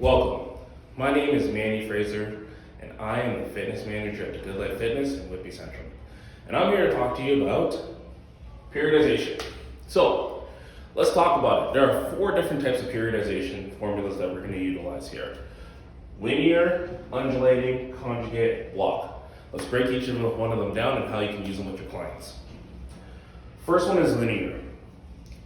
Welcome. My name is Manny Fraser, and I am the fitness manager at the Good Life Fitness in Whitby Central. And I'm here to talk to you about periodization. So, let's talk about it. There are 4 different types of periodization formulas that we're going to utilize here. Linear, undulating, conjugate, block. Let's break each one of them down and how you can use them with your clients. First one is linear.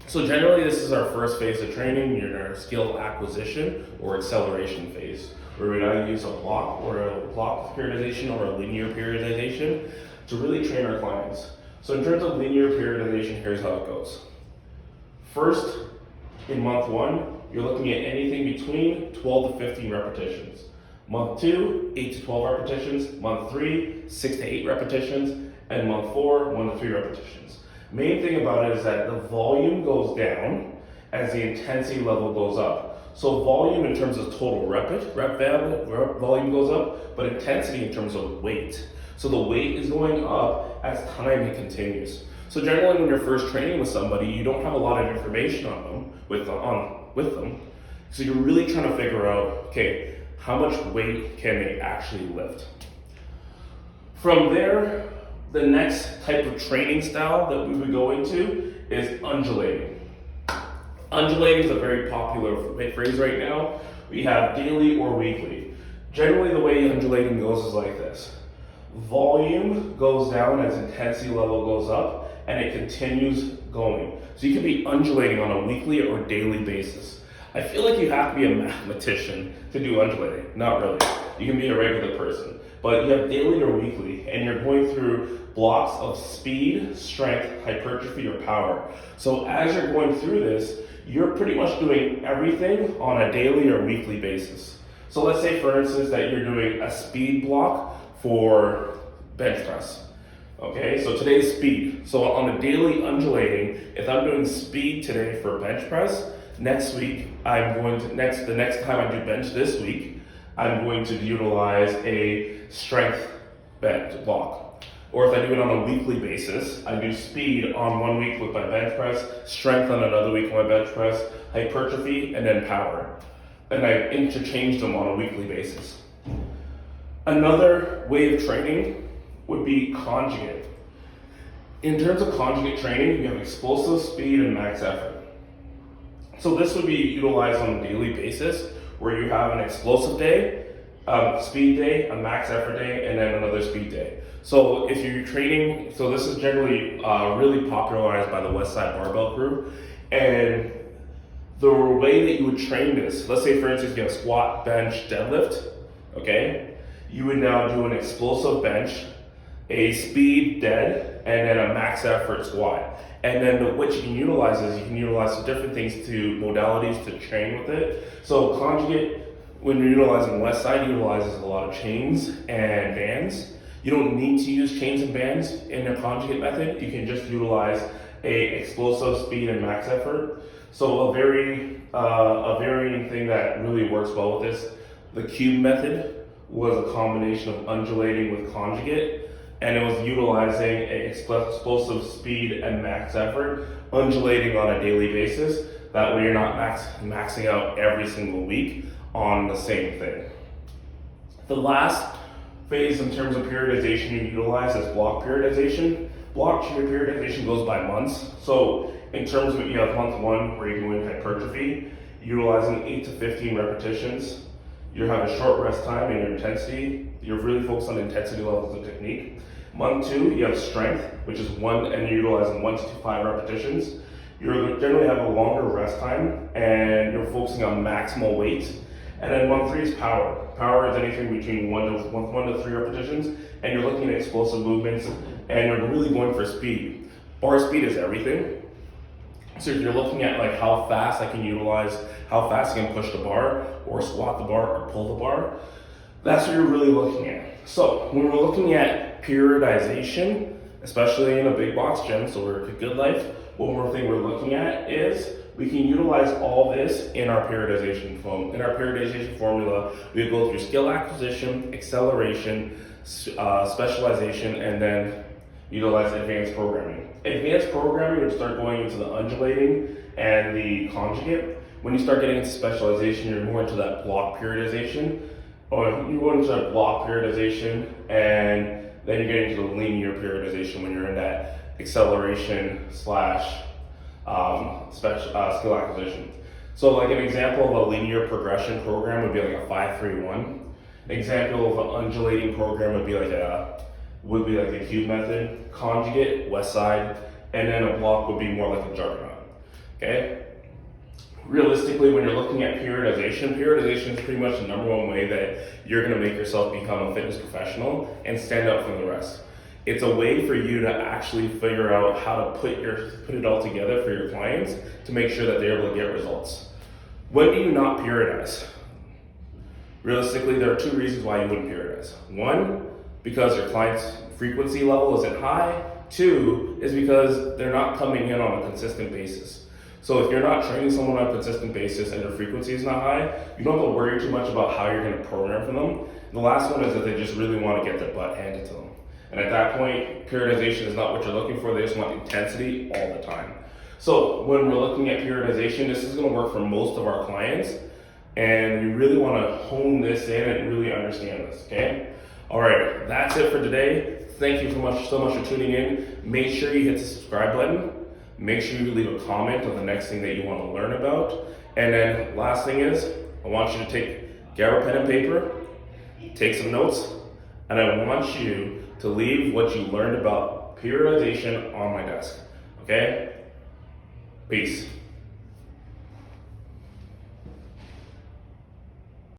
So generally this is our first phase of training. You're in our skill acquisition or acceleration phase, where we either use a block periodization or a linear periodization to really train our clients. So in terms of linear periodization, here's how it goes. First, in month 1, you're looking at anything between 12 to 15 repetitions. Month 2, 8 to 12 repetitions. Month 3, 6 to 8 repetitions. And month 4, 1 to 3 repetitions. Main thing about it is that the volume goes down as the intensity level goes up. So volume in terms of total rep volume goes up, but intensity in terms of weight. So the weight is going up as time continues. So generally when you're first training with somebody, you don't have a lot of information on them, with them. So you're really trying to figure out, okay, how much weight can they actually lift? From there, the next type of training style that we would go into is undulating. Undulating is a very popular phrase right now. We have daily or weekly. Generally, the way undulating goes is like this. Volume goes down as intensity level goes up, and it continues going. So you can be undulating on a weekly or daily basis. I feel like you have to be a mathematician to do undulating. Not really. You can be a regular person. But you have daily or weekly, and you're going through blocks of speed, strength, hypertrophy, or power. So as you're going through this, you're pretty much doing everything on a daily or weekly basis. So let's say, for instance, that you're doing a speed block for bench press. Okay, so today's speed. So on a daily undulating, if I'm doing speed today for bench press, next week the next time I do bench this week, I'm going to utilize a strength bench block. Or if I do it on a weekly basis, I do speed on one week with my bench press, strength on another week with my bench press, hypertrophy, and then power. And I interchange them on a weekly basis. Another way of training would be conjugate. In terms of conjugate training, you have explosive, speed, and max effort. So this would be utilized on a daily basis, where you have an explosive day, speed day, a max effort day, and then another speed day. So if you're training, so this is generally really popularized by the West Side Barbell Crew, and the way that you would train this, let's say for instance you have squat, bench, deadlift, okay? You would now do an explosive bench, a speed dead, and then a max effort squat. And then what you can utilize is you can utilize some different things modalities to train with it. So conjugate, when you're utilizing West Side, utilizes a lot of chains and bands. You don't need to use chains and bands in a conjugate method. You can just utilize a explosive speed and max effort. So a varying thing that really works well with this, the cube method was a combination of undulating with conjugate, and it was utilizing an explosive speed and max effort, undulating on a daily basis. That way you're not maxing out every single week on the same thing. The last phase in terms of periodization you utilize is block periodization. Block periodization goes by months. So in terms of, you have month 1 where you go in hypertrophy, utilizing 8 to 15 repetitions. You have a short rest time and your intensity. You're really focused on intensity levels and technique. Month 2, you have strength, which is you're utilizing 1 to 5 repetitions. You generally have a longer rest time, and you're focusing on maximal weight. And then month 3 is power. Power is anything between 1 to 3 repetitions, and you're looking at explosive movements, and you're really going for speed. Bar speed is everything. So if you're looking at like how fast I can push the bar, or squat the bar, or pull the bar, that's what you're really looking at. So when we're looking at periodization, especially in a big box gym, so we're at Good Life, one more thing we're looking at is we can utilize all this in our periodization formula. We go through skill acquisition, acceleration, specialization, and then utilize advanced programming. Advanced programming would start going into the undulating and the conjugate. when you start getting into specialization, you're more into that block periodization, or you go into that block periodization, and then you're getting into the linear periodization when you're in that acceleration slash skill acquisition. So like an example of a linear progression program would be like a 5-3-1. Example of an undulating program would be like the cube method, conjugate, west side, and then a block would be more like a juggernaut. Okay? Realistically, when you're looking at periodization is pretty much the number one way that you're gonna make yourself become a fitness professional and stand out from the rest. It's a way for you to actually figure out how to put it all together for your clients to make sure that they're able to get results. When do you not periodize? Realistically, there are two reasons why you wouldn't periodize. One, because your client's frequency level isn't high. Two, is because they're not coming in on a consistent basis. So if you're not training someone on a consistent basis and their frequency is not high, you don't have to worry too much about how you're gonna program for them. The last one is that they just really wanna get their butt handed to them. And at that point, periodization is not what you're looking for. They just want intensity all the time. So when we're looking at periodization, this is gonna work for most of our clients. And you really wanna hone this in and really understand this, okay? All right, that's it for today. Thank you so much for tuning in. Make sure you hit the subscribe button. Make sure you leave a comment on the next thing that you wanna learn about. And then last thing is, I want you to grab a pen and paper, take some notes, and I want you to leave what you learned about periodization on my desk, okay? Peace.